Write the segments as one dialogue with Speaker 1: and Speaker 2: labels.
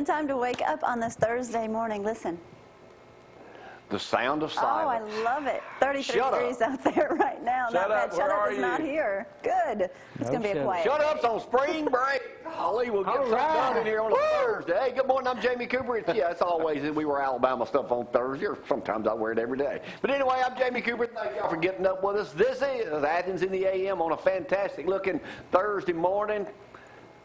Speaker 1: And time to wake up on this Thursday morning. Listen.
Speaker 2: The sound of
Speaker 1: Oh,
Speaker 2: silence.
Speaker 1: I love it. 33 degrees out there right now. Not bad. Shut up is not here. Good. It's going to be a quiet
Speaker 2: Shut up's on spring break. Holly, we'll get something done in here on a Thursday. Hey, good morning. I'm Jamie Cooper. It's always we wear Alabama stuff on Thursday, or sometimes I wear it every day. But anyway, I'm Jamie Cooper. Thank y'all for getting up with us. This is Athens in the AM on a fantastic looking Thursday morning.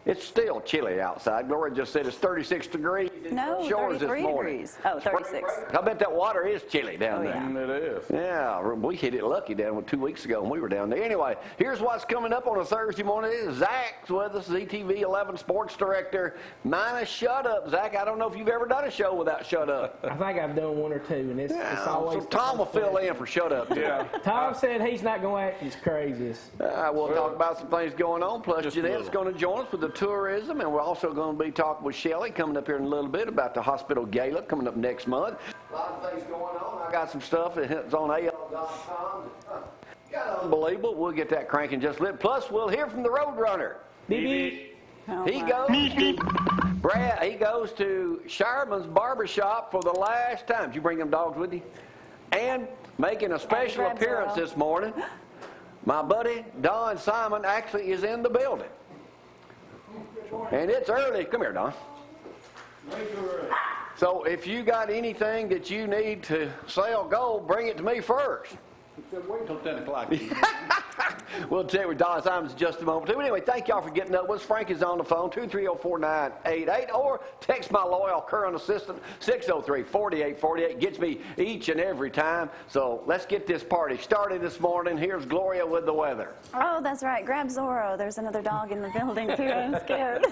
Speaker 2: It's still chilly outside. Gloria just said it's 36 degrees.
Speaker 1: No, 33 degrees. Oh, 36.
Speaker 2: I bet that water is chilly down there.
Speaker 3: Yeah. It is.
Speaker 2: Yeah, we hit it lucky down 2 weeks ago when we were down there. Anyway, here's what's coming up on a Thursday morning. Zack's with us, ZTV 11 Sports Director. Minus Shut Up. Zack, I don't know if you've ever done a show without Shut Up.
Speaker 4: I think I've done one or two, and it's always...
Speaker 2: So Tom will fill in for Shut Up.
Speaker 3: Yeah.
Speaker 4: Tom said he's not going to act as crazy as...
Speaker 2: We'll talk about some things going on. Plus, Jeanette's going to join us with the tourism, and we're also going to be talking with Shelley coming up here in a little bit about the hospital gala coming up next month. A lot of things going on. I got some stuff that's on AL.com. Got unbelievable. We'll get that cranking just a little. Plus, we'll hear from the Roadrunner.
Speaker 4: Beep.
Speaker 2: He goes to Shireman's Barbershop for the last time. Did you bring them dogs with you? And making a special appearance this morning, my buddy Don Simon actually is in the building. And it's early. Come here, Don. So if you got anything that you need to sell gold, bring it to me first.
Speaker 3: Wait until 10 o'clock.
Speaker 2: We'll check with Don Simons in just a moment, too. Anyway, thank y'all for getting up with us. Frank is on the phone, 230-4988, or text my loyal current assistant, 603-4848. Gets me each and every time. So let's get this party started this morning. Here's Gloria with the weather.
Speaker 1: Oh, that's right. Grab Zorro. There's another dog in the building, too. I'm scared.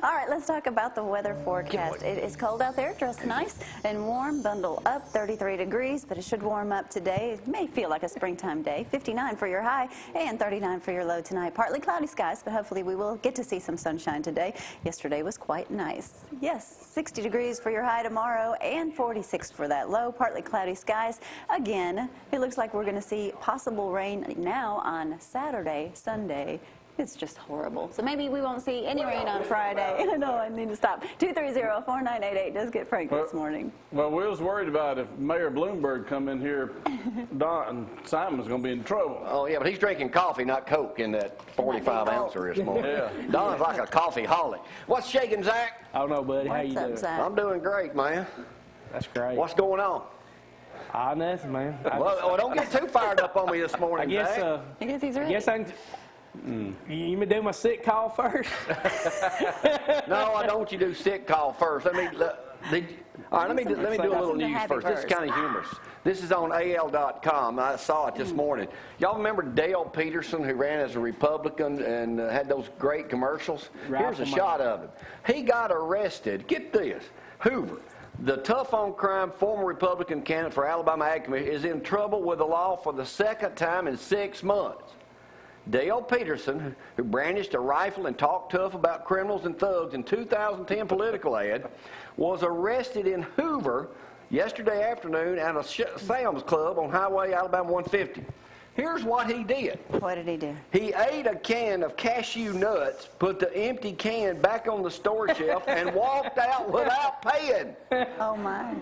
Speaker 1: All right, let's talk about the weather forecast. It is cold out there. Dress nice and warm. Bundle up, 33 degrees, but it should warm up today. It may feel like a springtime day. 59 for your high and 39 for your low tonight. Partly cloudy skies, but hopefully we will get to see some sunshine today. Yesterday was quite nice. Yes, 60 degrees for your high tomorrow and 46 for that low. Partly cloudy skies. Again, it looks like we're going to see possible rain now on Saturday, Sunday. It's just horrible. So maybe we won't see any rain on Friday. I know, I need to stop. 230-4988 does get Frank this morning.
Speaker 3: Well, we was worried about if Mayor Bloomberg come in here, Don Simon's going to be in trouble.
Speaker 2: Oh, yeah, but he's drinking coffee, not Coke, in that 45-ouncer this morning.
Speaker 3: Yeah.
Speaker 2: Don's like a coffee holic. What's shaking, Zack?
Speaker 4: I don't know, buddy. How you doing?
Speaker 1: Zach?
Speaker 2: I'm doing great, man.
Speaker 4: That's great.
Speaker 2: What's going on?
Speaker 4: Nothing, man.
Speaker 2: Well, don't get too fired up on me this morning,
Speaker 4: I guess,
Speaker 2: Zack.
Speaker 1: I guess he's ready.
Speaker 4: I guess I can... You may do my sick call first?
Speaker 2: No, I don't want you to do sick call first. All right, let me do a little news first. This is kind of humorous. This is on AL.com. I saw it this morning. Y'all remember Dale Peterson, who ran as a Republican and had those great commercials? Here's a shot of him. He got arrested. Get this. Hoover, the tough-on-crime former Republican candidate for Alabama Ag Commission, is in trouble with the law for the second time in 6 months. Dale Peterson, who brandished a rifle and talked tough about criminals and thugs in 2010 political ad, was arrested in Hoover yesterday afternoon at a Sam's Club on Highway Alabama 150. Here's what he did.
Speaker 1: What did he do?
Speaker 2: He ate a can of cashew nuts, put the empty can back on the store shelf, and walked out without paying.
Speaker 1: Oh, my.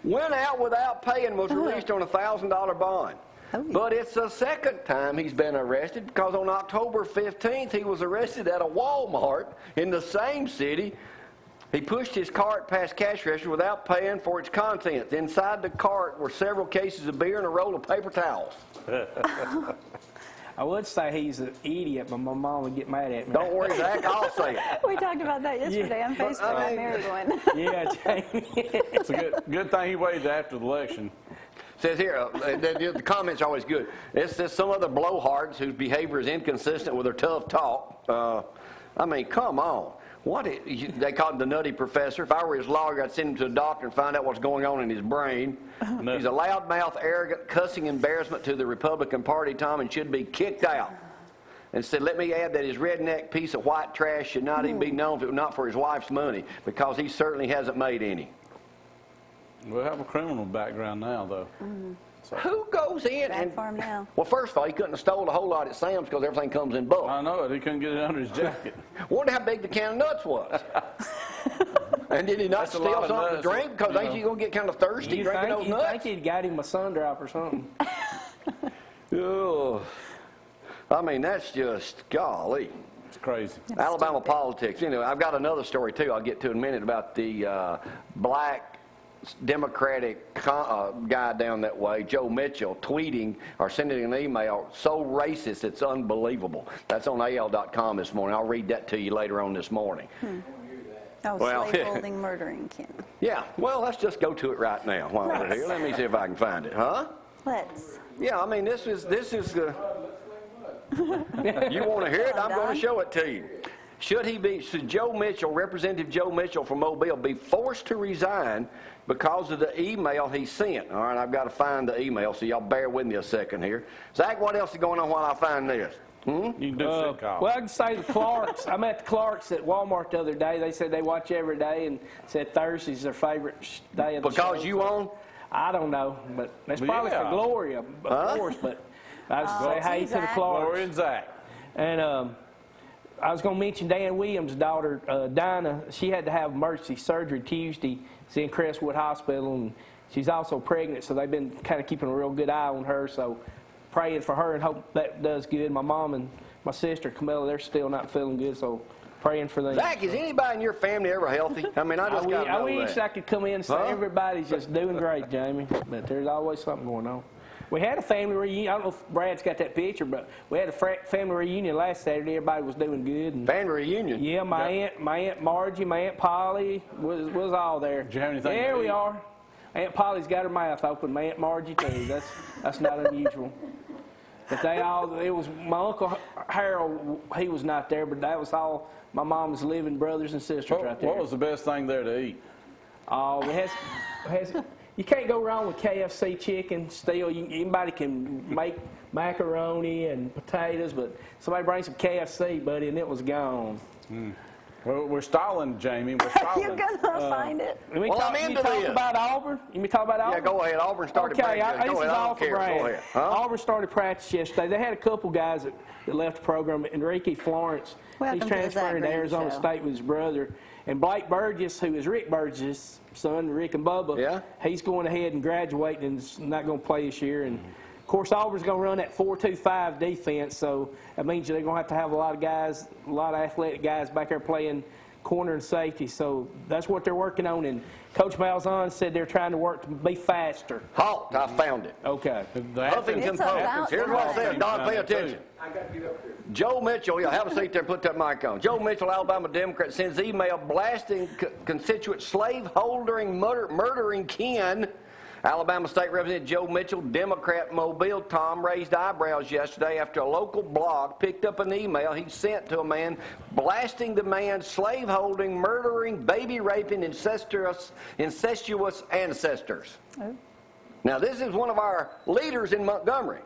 Speaker 2: Went out without paying, was released on a $1,000 bond.
Speaker 1: Oh, yeah.
Speaker 2: But it's the second time he's been arrested, because on October 15th, he was arrested at a Walmart in the same city. He pushed his cart past cash register without paying for its contents. Inside the cart were several cases of beer and a roll of paper towels.
Speaker 4: I would say he's an idiot, but my mom would get mad at me.
Speaker 2: Don't worry, Zach, I'll say it.
Speaker 1: We talked about that yesterday on Facebook. I'm married one.
Speaker 4: Yeah, Jamie.
Speaker 3: It's a good thing he waited after the election.
Speaker 2: Says here, the comments are always good. It says some other blowhards whose behavior is inconsistent with their tough talk. I mean, come on. They call him the nutty professor. If I were his lawyer, I'd send him to a doctor and find out what's going on in his brain. He's a loudmouth, arrogant, cussing embarrassment to the Republican Party, Tom, and should be kicked out. And said, let me add that his redneck piece of white trash should not even be known if it were not for his wife's money, because he certainly hasn't made any.
Speaker 3: We have a criminal background now, though. So.
Speaker 2: Who goes in and...
Speaker 1: farm now.
Speaker 2: Well, first of all, he couldn't have stolen a whole lot at Sam's because everything comes in bulk.
Speaker 3: I know it. He couldn't get it under his jacket.
Speaker 2: Wonder how big the can of nuts was. And did he not
Speaker 3: That's a
Speaker 2: steal
Speaker 3: lot of
Speaker 2: something to
Speaker 3: nuts,
Speaker 2: drink? Because ain't you going to get kind of thirsty drinking those
Speaker 4: You
Speaker 2: nuts?
Speaker 4: think he'd got him a sun drop or something.
Speaker 2: Oh, I mean, that's just, golly.
Speaker 3: It's crazy.
Speaker 2: Alabama politics. Anyway, I've got another story, too, I'll get to in a minute, about the black Democratic guy down that way, Joe Mitchell, tweeting or sending an email so racist it's unbelievable. That's on AL.com this morning. I'll read that to you later on this morning.
Speaker 1: Oh,
Speaker 2: Well,
Speaker 1: slaveholding, murdering kin.
Speaker 2: Yeah, well, let's just go to it right now while we're here. Let me see if I can find it, huh?
Speaker 1: Let's.
Speaker 2: Yeah, I mean, this is you want to hear it? I'm going to show it to you. Should Joe Mitchell, Representative Joe Mitchell from Mobile, be forced to resign because of the email he sent? All right, I've got to find the email, so y'all bear with me a second here. Zach, what else is going on while I find this?
Speaker 3: You can do sick call.
Speaker 4: Well, I can say the Clarks. I met the Clarks at Walmart the other day. They said they watch every day and said Thursday's their favorite day of the show.
Speaker 2: Because you on?
Speaker 4: I don't know, but that's probably for Gloria, of course. But I was say hey to the Clarks.
Speaker 3: Gloria and Zack.
Speaker 4: And I was going to mention Dan Williams' daughter, Dinah. She had to have emergency surgery Tuesday. She's in Crestwood Hospital, and she's also pregnant, so they've been kind of keeping a real good eye on her. So praying for her and hope that does good. My mom and my sister, Camilla, they're still not feeling good, so praying for them.
Speaker 2: Zach, is anybody in your family ever healthy? I mean, I just got to know
Speaker 4: I wish
Speaker 2: that.
Speaker 4: I could come in and say everybody's just doing great, Jamie, but there's always something going on. We had a family reunion. I don't know if Brad's got that picture, but we had a family reunion last Saturday. Everybody was doing good. And
Speaker 2: family reunion?
Speaker 4: Yeah, my aunt Margie, my Aunt Polly was all there.
Speaker 3: Did you have anything
Speaker 4: There
Speaker 3: to
Speaker 4: we
Speaker 3: eat?
Speaker 4: are. Aunt Polly's got her mouth open. My Aunt Margie too. That's not unusual. But it was my Uncle Harold, he was not there, but that was all my mom's living brothers and sisters right there.
Speaker 3: What was the best thing there to eat?
Speaker 4: Oh, you can't go wrong with KFC chicken still. Anybody can make macaroni and potatoes, but somebody brings some KFC, buddy, and it was gone.
Speaker 3: Well, we're stalling, Jamie. We're stalling.
Speaker 1: You're going to find it.
Speaker 2: Well, I'm into this.
Speaker 4: About Auburn? You mean talk about Auburn?
Speaker 2: Yeah, go ahead. Auburn started
Speaker 4: Okay,
Speaker 2: practice. Go
Speaker 4: this
Speaker 2: ahead.
Speaker 4: is
Speaker 2: I
Speaker 4: all
Speaker 2: don't
Speaker 4: for
Speaker 2: care.
Speaker 4: Brad.
Speaker 2: Go ahead. Huh?
Speaker 4: Auburn started practice yesterday. They had a couple guys that left the program. Enrique Florence,
Speaker 1: Welcome
Speaker 4: he's
Speaker 1: to the Zack
Speaker 4: transferring to
Speaker 1: Green
Speaker 4: Arizona
Speaker 1: Show.
Speaker 4: State with his brother. And Blake Burgess, who is Rick Burgess' son, Rick and Bubba, he's going ahead and graduating and is not going to play this year. And of course, Auburn's going to run that 4-2-5 defense, so that means they're going to have a lot of guys, a lot of athletic guys back there playing corner and safety. So that's what they're working on. And Coach Malzahn said they're trying to work to be faster.
Speaker 2: Halt! I found it.
Speaker 4: Okay.
Speaker 2: Huffington Post. Here's what it says. Don, pay attention.
Speaker 4: I got to get up there.
Speaker 2: Joe Mitchell, have a seat there and put that mic on. Joe Mitchell, Alabama Democrat, sends email blasting constituent slave-holding, murdering kin. Alabama State Representative Joe Mitchell, Democrat, Mobile, Tom, raised eyebrows yesterday after a local blog picked up an email he sent to a man blasting the man's slave-holding, murdering, baby-raping, incestuous ancestors. Oh. Now, this is one of our leaders in Montgomery.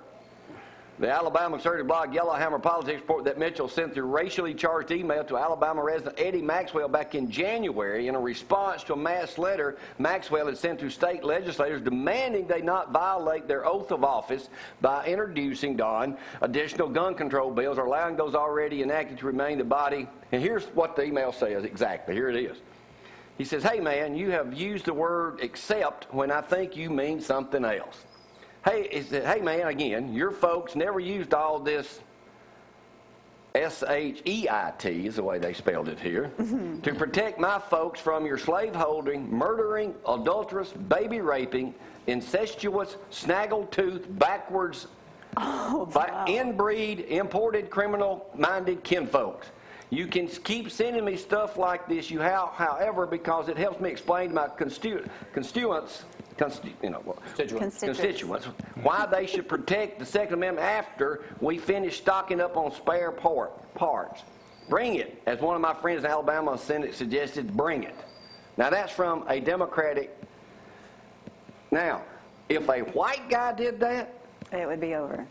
Speaker 2: The Alabama conservative blog Yellowhammer Politics reported that Mitchell sent the racially charged email to Alabama resident Eddie Maxwell back in January in a response to a mass letter Maxwell had sent to state legislators demanding they not violate their oath of office by introducing, additional gun control bills or allowing those already enacted to remain in the body. And here's what the email says exactly. Here it is. He says, "Hey, man, you have used the word accept when I think you mean something else. Hey, man, again, your folks never used all this S-H-E-I-T is the way they spelled it here, to protect my folks from your slave-holding, murdering, adulterous, baby-raping, incestuous, snaggle-toothed, backwards, inbreed, imported, criminal-minded kinfolks. You can keep sending me stuff like this, however, because it helps me explain to my constituents why they should protect the Second Amendment after we finish stocking up on spare parts. Bring it, as one of my friends in Alabama suggested, bring it." Now, that's from a Democratic. Now, if a white guy did that,
Speaker 1: it would be over.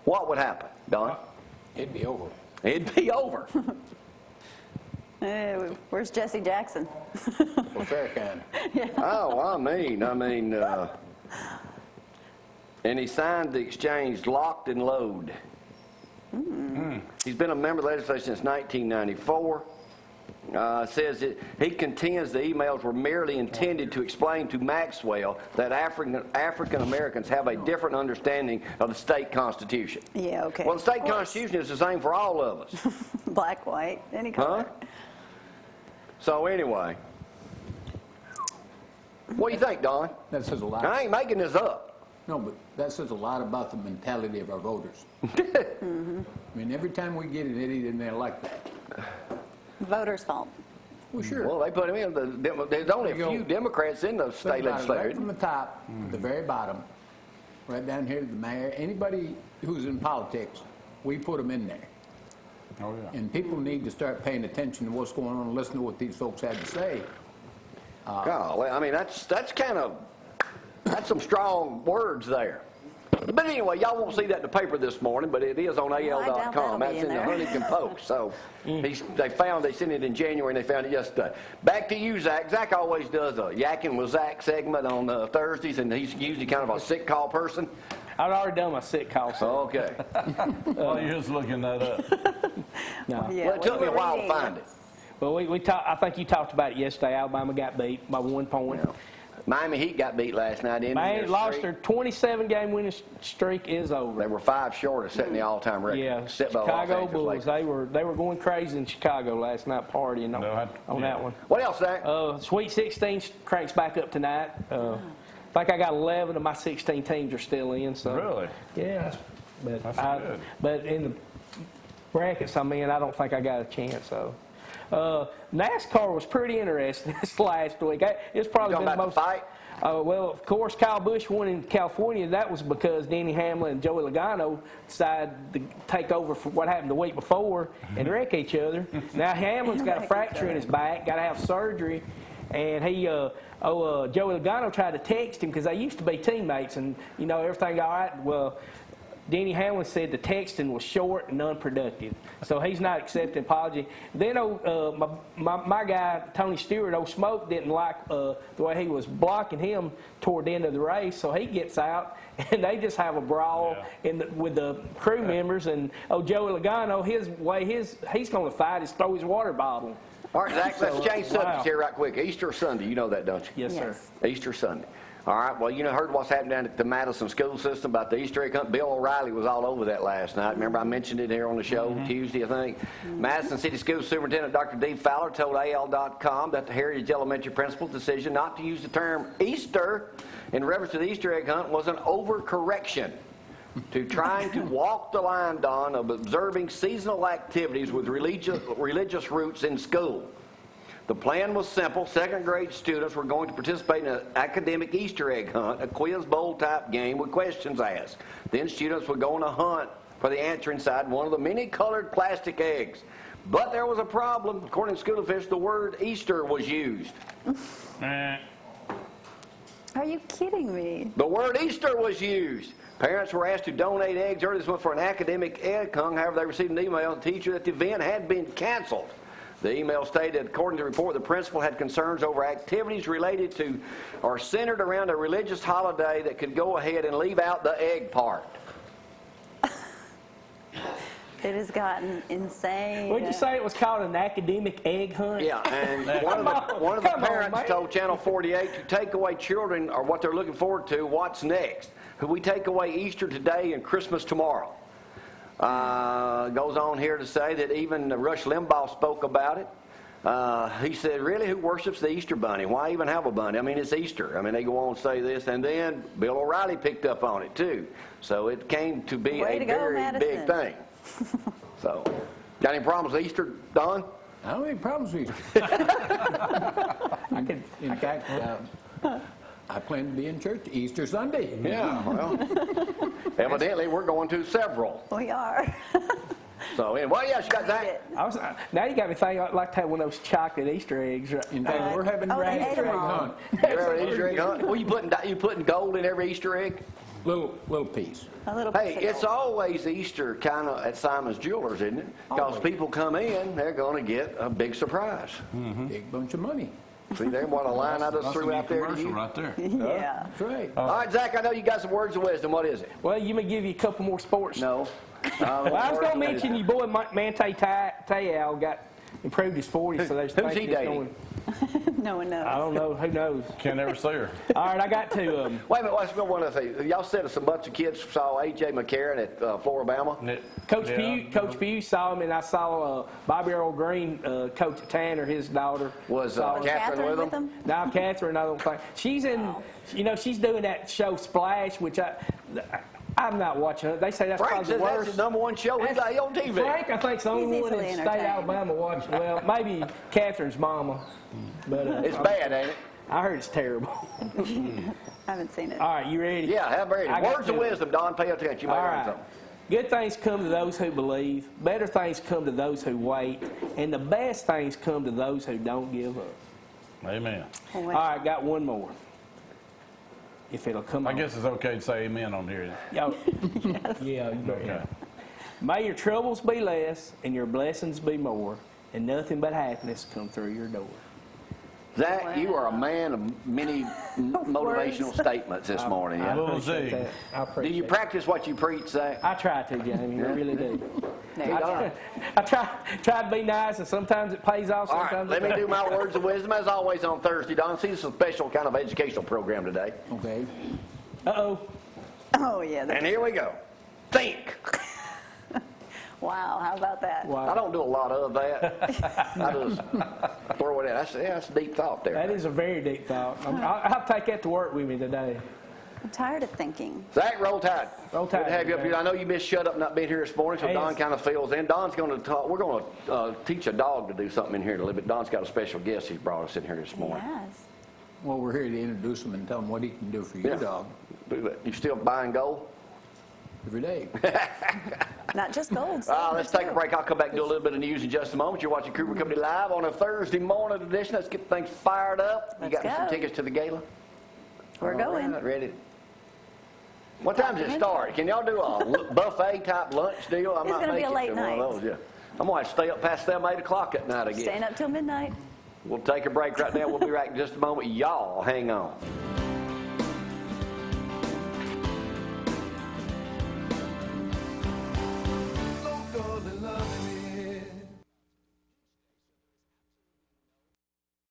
Speaker 2: What would happen, Don?
Speaker 5: It'd be over.
Speaker 2: It'd be over.
Speaker 1: Where's Jesse Jackson?
Speaker 5: Well, Farrakhan.
Speaker 1: Yeah.
Speaker 2: Oh, I mean, and he signed the exchange locked and load. He's been a member of the legislature since 1994. says that he contends the emails were merely intended to explain to Maxwell that African Americans have a different understanding of the state constitution.
Speaker 1: Yeah, okay.
Speaker 2: Well, the state constitution is the same for all of us.
Speaker 1: Black, white, any color.
Speaker 2: Huh? So anyway, what do you think, Don?
Speaker 5: That says a lot.
Speaker 2: I ain't making this up.
Speaker 5: No, but that says a lot about the mentality of our voters.
Speaker 1: Mm-hmm.
Speaker 5: I mean, every time we get an idiot in there like that.
Speaker 1: Voters' fault.
Speaker 5: Well, sure.
Speaker 2: Well, they put him in. There's only a few Democrats in the state legislature.
Speaker 5: Right from the top, the very bottom, right down here to the mayor, anybody who's in politics, we put them in there.
Speaker 3: Oh, yeah.
Speaker 5: And people need to start paying attention to what's going on and listen to what these folks have to say.
Speaker 2: Golly, I mean, that's some strong words there. But anyway, y'all won't see that in the paper this morning, but it is on AL.com. That's in the Huntington Post. So they sent it in January, and they found it yesterday. Back to you, Zach. Zach always does a Yakking with Zach segment on Thursdays, and he's usually kind of a sick call person.
Speaker 4: I'd already done my sick call. So.
Speaker 2: Okay.
Speaker 3: Well, you're just looking that up.
Speaker 4: No.
Speaker 1: Yeah,
Speaker 2: Well, it took me a while to find it.
Speaker 4: Well, I think you talked about it yesterday. Alabama got beat by 1 point.
Speaker 2: Yeah. Miami Heat got beat last night.
Speaker 4: Miami lost their 27-game winning streak is over.
Speaker 2: They were 5 short of setting the all-time record.
Speaker 4: Yeah,
Speaker 2: set by
Speaker 4: Chicago
Speaker 2: Los
Speaker 4: Bulls. They were going crazy in Chicago last night, partying on that one.
Speaker 2: What else, Zach?
Speaker 4: Sweet 16 cranks back up tonight. I think I got 11 of my 16 teams are still in. So
Speaker 3: Really?
Speaker 4: yeah,
Speaker 3: That's good.
Speaker 4: But in the brackets, I mean, I don't think I got a chance. So. NASCAR was pretty interesting this last week. It's probably been the most.
Speaker 2: The fight?
Speaker 4: Well, of course, Kyle Busch won in California. That was because Denny Hamlin and Joey Logano decided to take over for what happened the week before and wreck each other. Now Hamlin's got a fracture in his back, got to have surgery, and Joey Logano tried to text him because they used to be teammates, and everything all right. Well, Denny Hamlin said the texting was short and unproductive, so he's not accepting apology. Then my guy, Tony Stewart, old Smoke, didn't like the way he was blocking him toward the end of the race, so he gets out, and they just have a brawl with the crew members. And Joey Logano, he's going to fight is throw his water bottle.
Speaker 2: All right, Zach, let's change subjects here right quick. Easter Sunday, you know that, don't you?
Speaker 4: Yes, sir.
Speaker 2: Easter Sunday. All right, well, heard what's happened down at the Madison school system about the Easter egg hunt. Bill O'Reilly was all over that last night. Remember I mentioned it here on the show Tuesday, I think. Madison City School Superintendent Dr. Dee Fowler told AL.com that the Heritage Elementary principal's decision not to use the term Easter in reference to the Easter egg hunt was an overcorrection to trying to walk the line, Don, of observing seasonal activities with religious roots in school. The plan was simple. Second grade students were going to participate in an academic Easter egg hunt, a quiz bowl type game with questions asked. Then students would go on a hunt for the answer inside one of the many colored plastic eggs. But there was a problem. According to school officials, the word Easter was used.
Speaker 1: Are you kidding me?
Speaker 2: The word Easter was used. Parents were asked to donate eggs early this month for an academic egg hunt. However, they received an email from the teacher that the event had been canceled. The email stated, according to the report, the principal had concerns over activities related to or centered around a religious holiday that could go ahead and leave out the egg part.
Speaker 1: It has gotten insane.
Speaker 4: Would you say it was called an academic egg hunt?
Speaker 2: Yeah, and one of the parents told Channel 48 to take away children or what they're looking forward to, what's next. We take away Easter today and Christmas tomorrow. Goes on here to say that even Rush Limbaugh spoke about it. He said, really, who worships the Easter bunny? Why even have a bunny? I mean, it's Easter. I mean, they go on and say this. And then Bill O'Reilly picked up on it, too. So it came to be a very big thing. So, got any problems with Easter, Don?
Speaker 5: I don't have any problems with Easter. In fact, I plan to be in church Easter Sunday.
Speaker 2: Yeah, well, evidently we're going to several.
Speaker 1: We are.
Speaker 2: So, anyway, what else you got, Zach?
Speaker 4: Now you got me thinking I'd like to have one of those chocolate Easter eggs.
Speaker 5: In fact, we're having an Easter egg hunt.
Speaker 2: You're having an Easter egg hunt? Well, you putting gold in every Easter egg?
Speaker 5: Little piece.
Speaker 1: A little piece.
Speaker 2: Hey, it's always Easter kind of at Simon's Jewelers, isn't it? Because people come in, they're going to get a big surprise.
Speaker 5: Big bunch of money.
Speaker 2: See there, what a line I just threw out there to you?
Speaker 3: Right there.
Speaker 1: Yeah.
Speaker 5: That's right.
Speaker 2: All right, Zach, I know you got some words of wisdom. What is it?
Speaker 4: Well, you may give you a couple more sports.
Speaker 2: No.
Speaker 4: Well, I was going to mention your boy Manti Te'o got improved his 40, so there's
Speaker 2: Who's he dating?
Speaker 1: No one knows.
Speaker 4: I don't know. Who knows?
Speaker 3: Can't ever see her.
Speaker 4: All right, I got to.
Speaker 2: Wait a minute, let's go one other thing. Y'all said some bunch of kids saw A.J. McCarron at Florida-Bama?
Speaker 4: Coach Pugh saw him, and I saw Bobby Earl Green, Coach Tanner, his daughter.
Speaker 2: Was Catherine with him?
Speaker 4: No, Catherine, I don't think. She's in, she's doing that show Splash, which I'm not watching it. They say that's
Speaker 2: Frank
Speaker 4: probably the worst.
Speaker 2: That's his #1 show. He's on TV.
Speaker 4: Frank, I think, is the only one in state Alabama watching. Well, maybe Catherine's mama. But
Speaker 2: it's bad, ain't it?
Speaker 4: I heard it's terrible.
Speaker 1: I haven't seen it.
Speaker 4: All right, you ready?
Speaker 2: Yeah, have ready. Words of wisdom, Don. Pay attention. You might learn something.
Speaker 4: Good things come to those who believe. Better things come to those who wait. And the best things come to those who don't give up.
Speaker 3: Amen.
Speaker 4: All right, got one more. If it'll come on.
Speaker 3: I guess it's okay to say amen on here.
Speaker 4: Yes. Yeah.
Speaker 3: Okay.
Speaker 4: May your troubles be less and your blessings be more, and nothing but happiness come through your door.
Speaker 2: Zach, you are a man of many motivational statements this morning.
Speaker 4: I
Speaker 2: Yeah?
Speaker 4: appreciate that. I
Speaker 2: Do
Speaker 4: appreciate
Speaker 2: you practice what you preach, Zach?
Speaker 4: I try to, Jamie. I really do.
Speaker 1: No,
Speaker 4: I try to be nice, and sometimes it pays off.
Speaker 2: All right,
Speaker 4: Sometimes
Speaker 2: let
Speaker 4: it
Speaker 2: me do
Speaker 4: doesn't.
Speaker 2: my words of wisdom as always on Thursday, Don. See, this is a special kind of educational program today.
Speaker 5: Okay.
Speaker 4: Uh-oh.
Speaker 1: Oh, yeah.
Speaker 2: And here we go. Think.
Speaker 1: Wow, how about that?
Speaker 4: Wow.
Speaker 2: I don't do a lot of that. I just throw it in. That's deep thought there.
Speaker 4: That is a very deep thought. I'll take that to work with me today.
Speaker 1: I'm tired of thinking.
Speaker 2: Zach, roll tide.
Speaker 4: Roll Tide.
Speaker 2: Good to have you up here. I know you missed Shut Up not being here this morning, so
Speaker 4: Yes.
Speaker 2: Don kind of fills in. Don's going to talk. We're going to teach a dog to do something in here in a little bit. Don's got a special guest he's brought us in here this morning.
Speaker 1: Yes.
Speaker 5: Well, we're here to introduce him and tell him what he can do for your dog
Speaker 2: Do that. You still buying gold?
Speaker 5: every day.
Speaker 1: Not just gold.
Speaker 2: Let's take a break. I'll come back and do a little bit of news in just a moment. You're watching Cooper Company Live on a Thursday morning edition. Let's get things fired up.
Speaker 1: Let's
Speaker 2: you got some
Speaker 1: go.
Speaker 2: tickets to the gala?
Speaker 1: We're going.
Speaker 2: Right, ready? What time does it start? Can y'all do a buffet type lunch deal?
Speaker 1: It's gonna be a late night.
Speaker 2: One of those, yeah. I'm going to stay up past 7, 8 o'clock at night, I guess.
Speaker 1: Staying up till midnight.
Speaker 2: We'll take a break right now. We'll be back in just a moment. Y'all hang on.